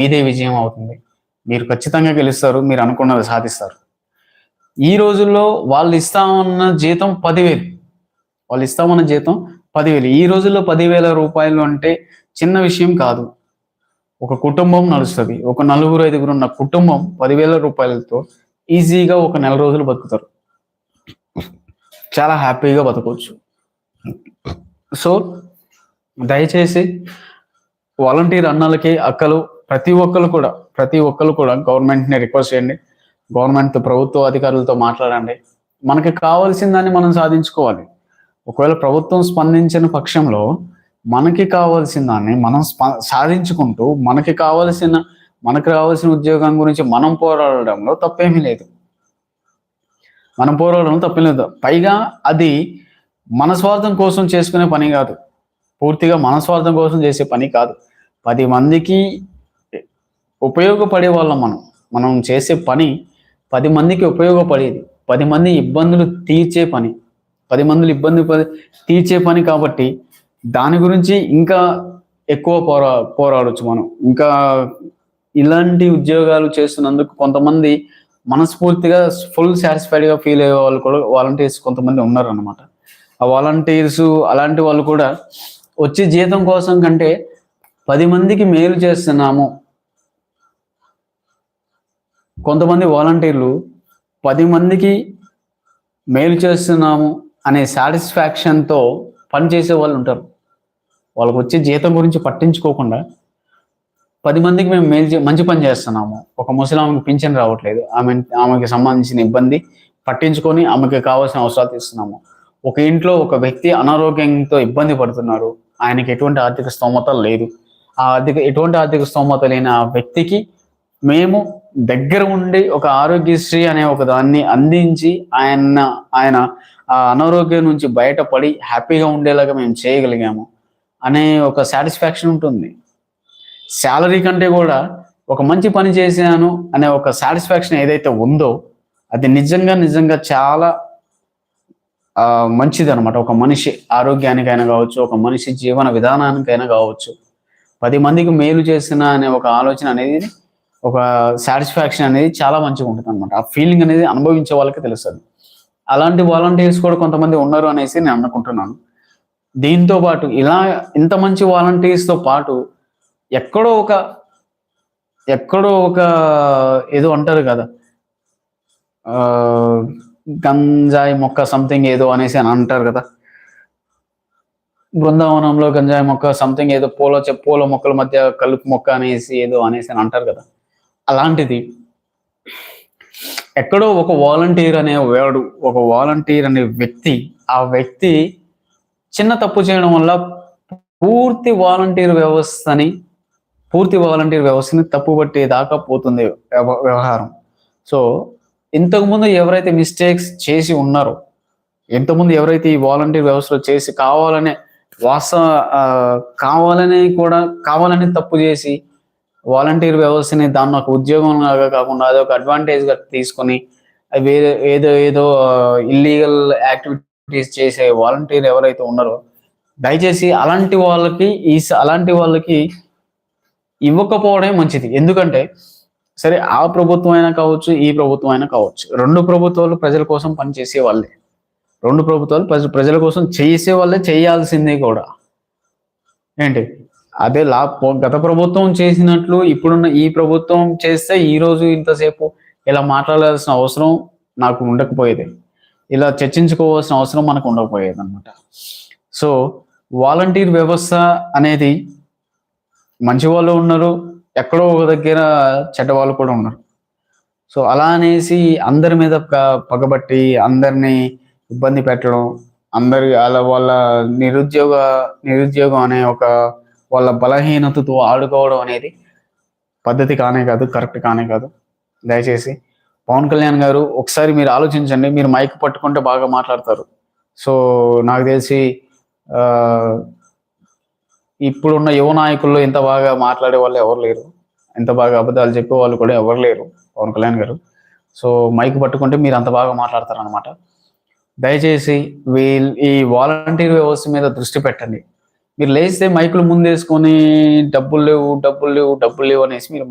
మీదే విజయం అవుతుంది. మీరు ఖచ్చితంగా గెలుస్తారు. మీరు అనుకున్నది సాధిస్తారు. ఈ రోజుల్లో వాళ్ళు ఇస్తామన్న జీతం 10,000. వాళ్ళు ఇస్తామన్న జీతం 10,000. ఈ రోజుల్లో రూ. 10,000 అంటే చిన్న విషయం కాదు. ఒక కుటుంబం నడుస్తది. ఒక నలుగురు, ఐదుగురు ఉన్న కుటుంబం రూ. 10,000తో ఈజీగా ఒక నెల రోజులు బతుకుతారు. చాలా హ్యాపీగా బతకొచ్చు. సో, దయచేసి వాలంటీర్ అన్నలకి, అక్కలు ప్రతి ఒక్కళ్ళు కూడా గవర్నమెంట్‌ని రిక్వెస్ట్ చేయండి. గవర్నమెంట్‌తో, ప్రభుత్వ అధికారులతో మాట్లాడండి. మనకి కావాల్సిన దాన్ని మనం సాధించుకోవాలి. ఒకవేళ ప్రభుత్వం స్పందించని పక్షంలో మనకి కావాల్సిన దాన్ని మనం సాధించుకుంటూ మనకు రావాల్సిన ఉద్యోగం గురించి మనం పోరాడడంలో తప్పేమీ లేదు. పైగా అది మన స్వార్థం కోసం చేసుకునే పని కాదు. పూర్తిగా మన స్వార్థం కోసం చేసే పని కాదు. 10 మందికి ఉపయోగపడే వాళ్ళం మనం. మనం చేసే పని 10 మందికి ఉపయోగపడేది. 10 మంది ఇబ్బందులు తీర్చే పని. 10 మందిలు తీర్చే పని కాబట్టి దాని గురించి ఇంకా ఎక్కువ పోరాడొచ్చు మనం. ఇంకా ఇలాంటి ఉద్యోగాలు చేస్తున్నందుకు కొంతమంది మనస్ఫూర్తిగా ఫుల్ సాటిస్ఫైడ్‌గా ఫీల్ అయ్యే వాళ్ళు కూడా వాలంటీర్స్ కొంతమంది ఉన్నారన్నమాట. ఆ వాలంటీర్స్ అలాంటి వాళ్ళు కూడా వచ్చే జీతం కోసం కంటే 10 మందికి మేలు చేస్తున్నాము. కొంతమంది వాలంటీర్లు 10 మందికి మేలు చేస్తున్నాము అనే సాటిస్ఫాక్షన్‌తో పనిచేసే వాళ్ళు ఉంటారు. వాళ్ళకి వచ్చే జీతం గురించి పట్టించుకోకుండా 10 మందికి మేము మంచి పని చేస్తున్నాము. ఒక ముసలామెకి పింఛన్ రావట్లేదు. ఆమెకి సంబంధించిన ఇబ్బంది పట్టించుకొని ఆమెకి కావాల్సిన అవసరాలు తీస్తున్నాము. ఒక ఇంట్లో ఒక వ్యక్తి అనారోగ్యంతో ఇబ్బంది పడుతున్నారు. ఆయనకి ఎటువంటి ఆర్థిక స్తోమత లేదు. ఎటువంటి ఆర్థిక స్తోమత లేని ఆ వ్యక్తికి మేము దగ్గర ఉండి ఒక ఆరోగ్యశ్రీ అనే ఒక దాన్ని అందించి ఆయన ఆ అనారోగ్యం నుంచి బయటపడి హ్యాపీగా ఉండేలాగా మేము చేయగలిగాము అనే ఒక సాటిస్ఫాక్షన్ ఉంటుంది. శాలరీ కంటే కూడా ఒక మంచి పని చేశాను అనే ఒక సాటిస్ఫాక్షన్ ఏదైతే ఉందో అది నిజంగా చాలా మంచిది అనమాట. ఒక మనిషి ఆరోగ్యానికైనా కావచ్చు, ఒక మనిషి జీవన విధానానికైనా కావచ్చు. 10 మందికి మేలు చేసిన అనే ఒక ఆలోచన అనేది, ఒక సాటిస్ఫాక్షన్ అనేది చాలా మంచిగా ఉంటుంది అనమాట. ఆ ఫీలింగ్ అనేది అనుభవించే వాళ్ళకి తెలుస్తుంది. అలాంటి వాలంటీర్స్ కూడా కొంతమంది ఉన్నారు అనేసి నేను అనుకుంటున్నాను. దీంతో పాటు ఇంత మంచి వాలంటీర్స్తో పాటు ఎక్కడో ఒక ఏదో అంటారు కదా, గంజాయి మొక్క సంథింగ్ ఏదో అనేసి అని అంటారు కదా. బృందావనంలో గంజాయి మొక్క సంథింగ్ ఏదో పూల మొక్కల మధ్య కలుపు మొక్క అనేసి ఏదో అనేసి అని అంటారు కదా. అలాంటిది ఎక్కడో ఒక వాలంటీర్ అనే వ్యక్తి, ఆ వ్యక్తి చిన్న తప్పు చేయడం వల్ల పూర్తి వాలంటీర్ వ్యవస్థని తప్పుపట్టేదాకా పోతుంది వ్యవహారం. సో ఇంతకుముందు ఎవరైతే మిస్టేక్స్ చేసి ఉన్నారో, ఇంతకుముందు ఎవరైతే ఈ వాలంటీర్ వ్యవస్థలో చేసి కావాలని తప్పు చేసి వాలంటీర్ వ్యవస్థని దాన్ని ఒక ఉద్యోగం లాగా కాకుండా అదొక అడ్వాంటేజ్గా తీసుకొని ఏదో ఇల్లీగల్ యాక్టివిటీస్ చేసే వాలంటీర్ ఎవరైతే ఉన్నారో, దయచేసి అలాంటి వాళ్ళకి ఇవ్వకపోవడమే మంచిది. ఎందుకంటే సరే, ఆ ప్రభుత్వం అయినా కావచ్చు, ఈ ప్రభుత్వం అయినా కావచ్చు, 2 ప్రభుత్వాలు ప్రజల కోసం పనిచేసే వాళ్ళే. 2 ప్రభుత్వాలు ప్రజల కోసం చేసే వాళ్ళే, చేయాల్సిందే కూడా. ఏంటి అదే గత ప్రభుత్వం చేసినట్లు ఇప్పుడున్న ఈ ప్రభుత్వం చేస్తే ఈ రోజు ఇంతసేపు ఇలా మాట్లాడాల్సిన అవసరం నాకు ఉండకపోయేది. ఇలా చర్చించుకోవాల్సిన అవసరం మనకు ఉండకపోయేది అనమాట. సో వాలంటీర్ వ్యవస్థ అనేది మంచి వాళ్ళు ఉన్నారు, ఎక్కడో ఒక దగ్గర చెడ్డ వాళ్ళు కూడా ఉన్నారు. సో అలా అనేసి అందరి మీద పగబట్టి అందరినీ ఇబ్బంది పెట్టడం, వాళ్ళ నిరుద్యోగం అనే ఒక వాళ్ళ బలహీనతతో ఆడుకోవడం అనేది పద్ధతి కానే కాదు, కరెక్ట్ కానే కాదు. దయచేసి పవన్ కళ్యాణ్ గారు ఒకసారి మీరు ఆలోచించండి. మీరు మైక్ పట్టుకుంటే బాగా మాట్లాడతారు. సో నాకు తెలిసి ఇప్పుడున్న యువ నాయకుల్లో ఇంత బాగా మాట్లాడే వాళ్ళు ఎవరు లేరు, ఇంత బాగా అబద్ధాలు చెప్పే వాళ్ళు కూడా ఎవరు లేరు పవన్ కళ్యాణ్ గారు. సో మైక్ పట్టుకుంటే మీరు అంత బాగా మాట్లాడతారు అనమాట. దయచేసి ఈ వాలంటీర్ వ్యవస్థ మీద దృష్టి పెట్టండి. మీరు లేస్తే మైకులు ముందేసుకొని డబ్బులు లేవు, డబ్బులు లేవు, డబ్బులు లేవు అనేసి మీరు